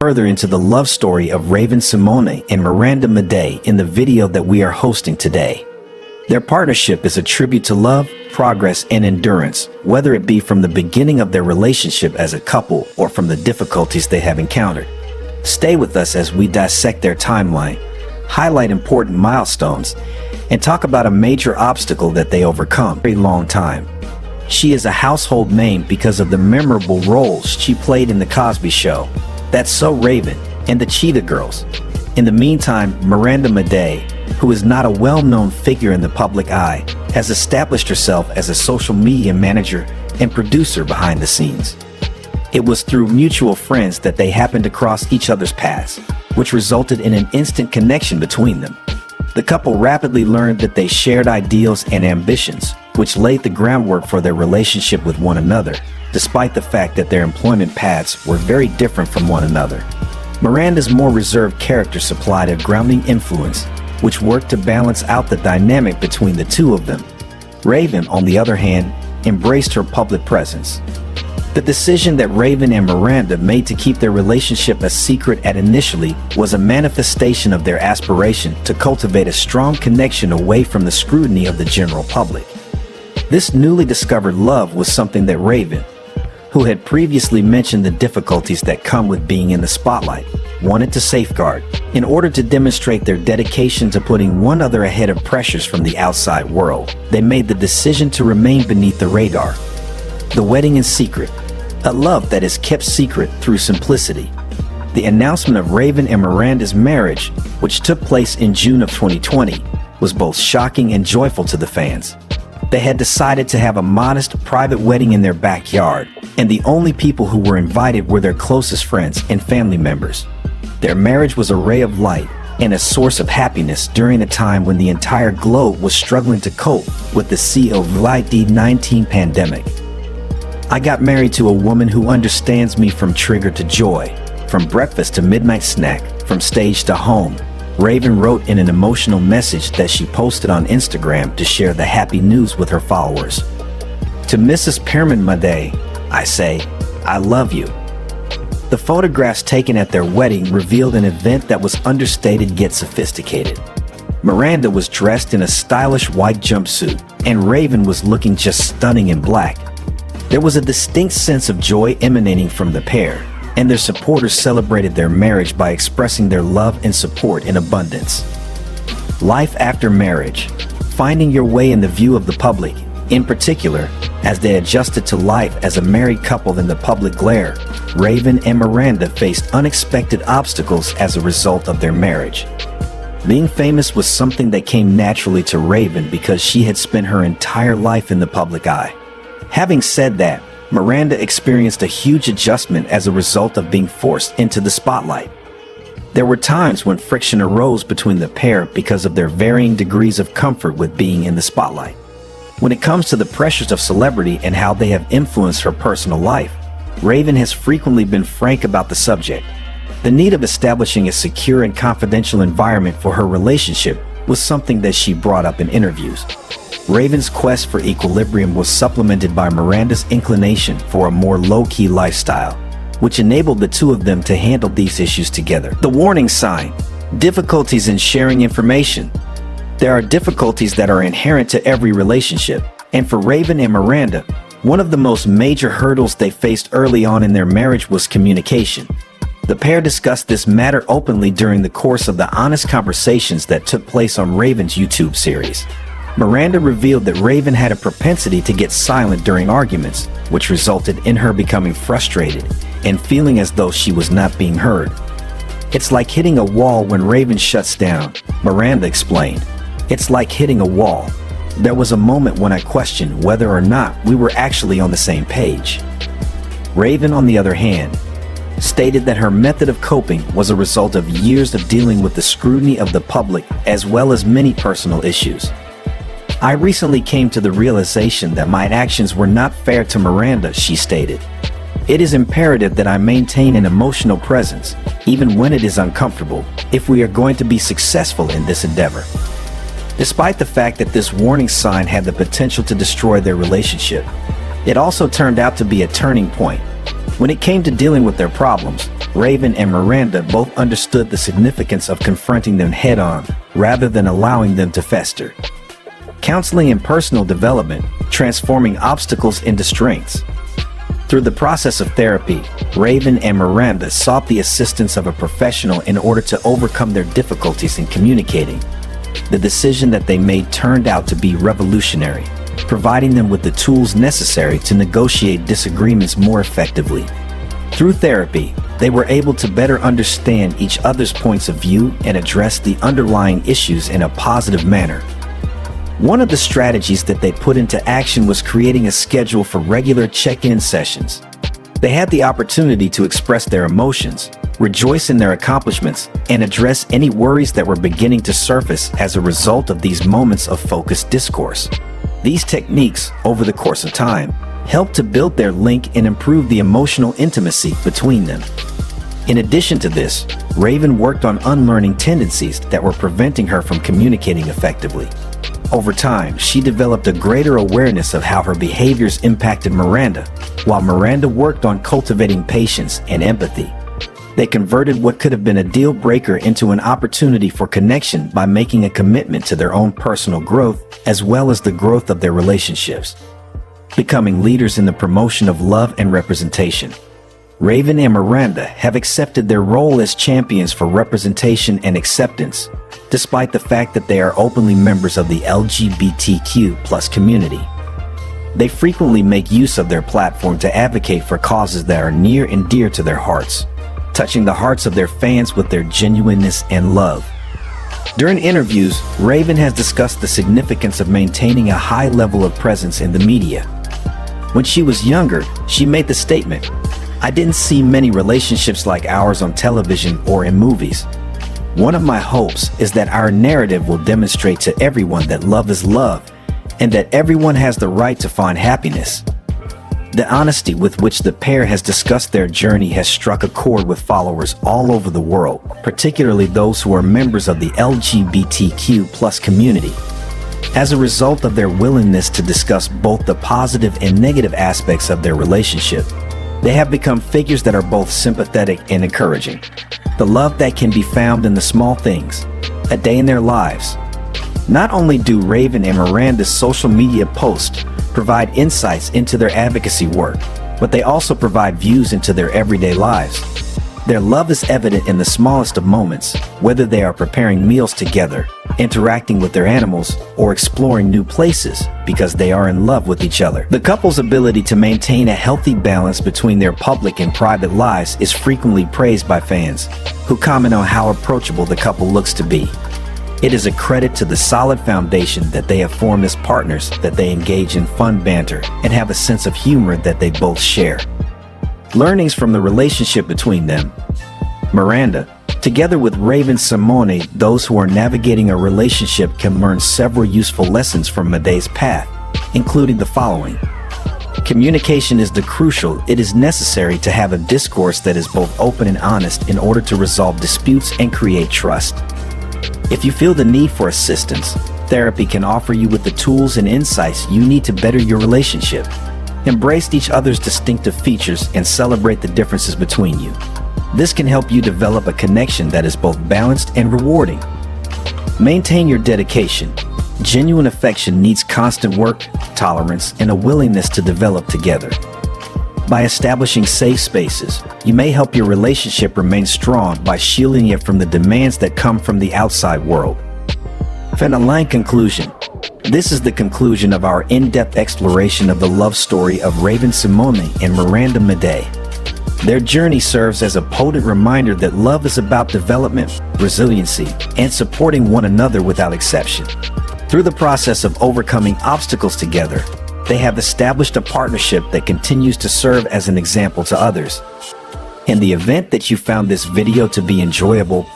Further into the love story of Symoné and Miranda Maday in the video that we are hosting today. Their partnership is a tribute to love, progress, and endurance, whether it be from the beginning of their relationship as a couple or from the difficulties they have encountered. Stay with us as we dissect their timeline, highlight important milestones, and talk about a major obstacle that they overcome for a long time. She is a household name because of the memorable roles she played in The Cosby Show, That's So Raven, and The Cheetah Girls. In the meantime, Miranda Maday, who is not a well-known figure in the public eye, has established herself as a social media manager and producer behind the scenes. It was through mutual friends that they happened to cross each other's paths, which resulted in an instant connection between them. The couple rapidly learned that they shared ideals and ambitions, which laid the groundwork for their relationship with one another, despite the fact that their employment paths were very different from one another. Miranda's more reserved character supplied a grounding influence, which worked to balance out the dynamic between the two of them. Raven, on the other hand, embraced her public presence. The decision that Raven and Miranda made to keep their relationship a secret at initially was a manifestation of their aspiration to cultivate a strong connection away from the scrutiny of the general public. This newly discovered love was something that Raven, who had previously mentioned the difficulties that come with being in the spotlight, wanted to safeguard. In order to demonstrate their dedication to putting one another ahead of pressures from the outside world, they made the decision to remain beneath the radar. The wedding in secret, a love that is kept secret through simplicity. The announcement of Raven and Miranda's marriage, which took place in June of 2020, was both shocking and joyful to the fans. They had decided to have a modest, private wedding in their backyard, and the only people who were invited were their closest friends and family members. Their marriage was a ray of light and a source of happiness during a time when the entire globe was struggling to cope with the COVID-19 pandemic. I got married to a woman who understands me from trigger to joy, from breakfast to midnight snack, from stage to home, Raven wrote in an emotional message that she posted on Instagram to share the happy news with her followers. To Mrs. Maday, I say, I love you. The photographs taken at their wedding revealed an event that was understated yet sophisticated. Miranda was dressed in a stylish white jumpsuit, and Raven was looking just stunning in black. There was a distinct sense of joy emanating from the pair, and their supporters celebrated their marriage by expressing their love and support in abundance. Life after marriage, finding your way in the view of the public, in particular, as they adjusted to life as a married couple in the public glare, Raven and Miranda faced unexpected obstacles as a result of their marriage. Being famous was something that came naturally to Raven because she had spent her entire life in the public eye. Having said that, Miranda experienced a huge adjustment as a result of being forced into the spotlight. There were times when friction arose between the pair because of their varying degrees of comfort with being in the spotlight. When it comes to the pressures of celebrity and how they have influenced her personal life, Raven has frequently been frank about the subject. The need of establishing a secure and confidential environment for her relationship was something that she brought up in interviews. Raven's quest for equilibrium was supplemented by Miranda's inclination for a more low-key lifestyle, which enabled the two of them to handle these issues together. The warning sign: difficulties in sharing information. There are difficulties that are inherent to every relationship, and for Raven and Miranda, one of the most major hurdles they faced early on in their marriage was communication. The pair discussed this matter openly during the course of the honest conversations that took place on Raven's YouTube series. Miranda revealed that Raven had a propensity to get silent during arguments, which resulted in her becoming frustrated and feeling as though she was not being heard. It's like hitting a wall when Raven shuts down, Miranda explained. It's like hitting a wall. There was a moment when I questioned whether or not we were actually on the same page. Raven, on the other hand, stated that her method of coping was a result of years of dealing with the scrutiny of the public as well as many personal issues. I recently came to the realization that my actions were not fair to Miranda, she stated. It is imperative that I maintain an emotional presence, even when it is uncomfortable, if we are going to be successful in this endeavor. Despite the fact that this warning sign had the potential to destroy their relationship, it also turned out to be a turning point. When it came to dealing with their problems, Raven and Miranda both understood the significance of confronting them head-on, rather than allowing them to fester. Counseling and personal development, transforming obstacles into strengths. Through the process of therapy, Raven and Miranda sought the assistance of a professional in order to overcome their difficulties in communicating. The decision that they made turned out to be revolutionary, providing them with the tools necessary to negotiate disagreements more effectively. Through therapy, they were able to better understand each other's points of view and address the underlying issues in a positive manner. One of the strategies that they put into action was creating a schedule for regular check-in sessions. They had the opportunity to express their emotions, rejoice in their accomplishments, and address any worries that were beginning to surface as a result of these moments of focused discourse. These techniques, over the course of time, helped to build their link and improve the emotional intimacy between them. In addition to this, Raven worked on unlearning tendencies that were preventing her from communicating effectively. Over time, she developed a greater awareness of how her behaviors impacted Miranda, while Miranda worked on cultivating patience and empathy. They converted what could have been a deal breaker into an opportunity for connection by making a commitment to their own personal growth as well as the growth of their relationships. Becoming leaders in the promotion of love and representation. Raven and Miranda have accepted their role as champions for representation and acceptance, despite the fact that they are openly members of the LGBTQ+ community. They frequently make use of their platform to advocate for causes that are near and dear to their hearts, touching the hearts of their fans with their genuineness and love. During interviews, Raven has discussed the significance of maintaining a high level of presence in the media. When she was younger, she made the statement, "I didn't see many relationships like ours on television or in movies. One of my hopes is that our narrative will demonstrate to everyone that love is love and that everyone has the right to find happiness." The honesty with which the pair has discussed their journey has struck a chord with followers all over the world, particularly those who are members of the LGBTQ+ community. As a result of their willingness to discuss both the positive and negative aspects of their relationship, they have become figures that are both sympathetic and encouraging. The love that can be found in the small things, a day in their lives. Not only do Raven and Miranda's social media posts provide insights into their advocacy work, but they also provide views into their everyday lives. Their love is evident in the smallest of moments, whether they are preparing meals together, interacting with their animals, or exploring new places because they are in love with each other. The couple's ability to maintain a healthy balance between their public and private lives is frequently praised by fans, who comment on how approachable the couple looks to be. It is a credit to the solid foundation that they have formed as partners that they engage in fun banter and have a sense of humor that they both share. Learnings from the relationship between them. Miranda, together with Raven Symone, those who are navigating a relationship can learn several useful lessons from Maday's path, including the following. Communication is crucial. It is necessary to have a discourse that is both open and honest in order to resolve disputes and create trust. If you feel the need for assistance, therapy can offer you with the tools and insights you need to better your relationship. Embrace each other's distinctive features and celebrate the differences between you. This can help you develop a connection that is both balanced and rewarding. Maintain your dedication. Genuine affection needs constant work, tolerance, and a willingness to develop together. By establishing safe spaces, you may help your relationship remain strong by shielding it from the demands that come from the outside world. Final conclusion. This is the conclusion of our in-depth exploration of the love story of Raven Symoné and Miranda Maday. Their journey serves as a potent reminder that love is about development, resiliency, and supporting one another without exception. Through the process of overcoming obstacles together, they have established a partnership that continues to serve as an example to others. In the event that you found this video to be enjoyable,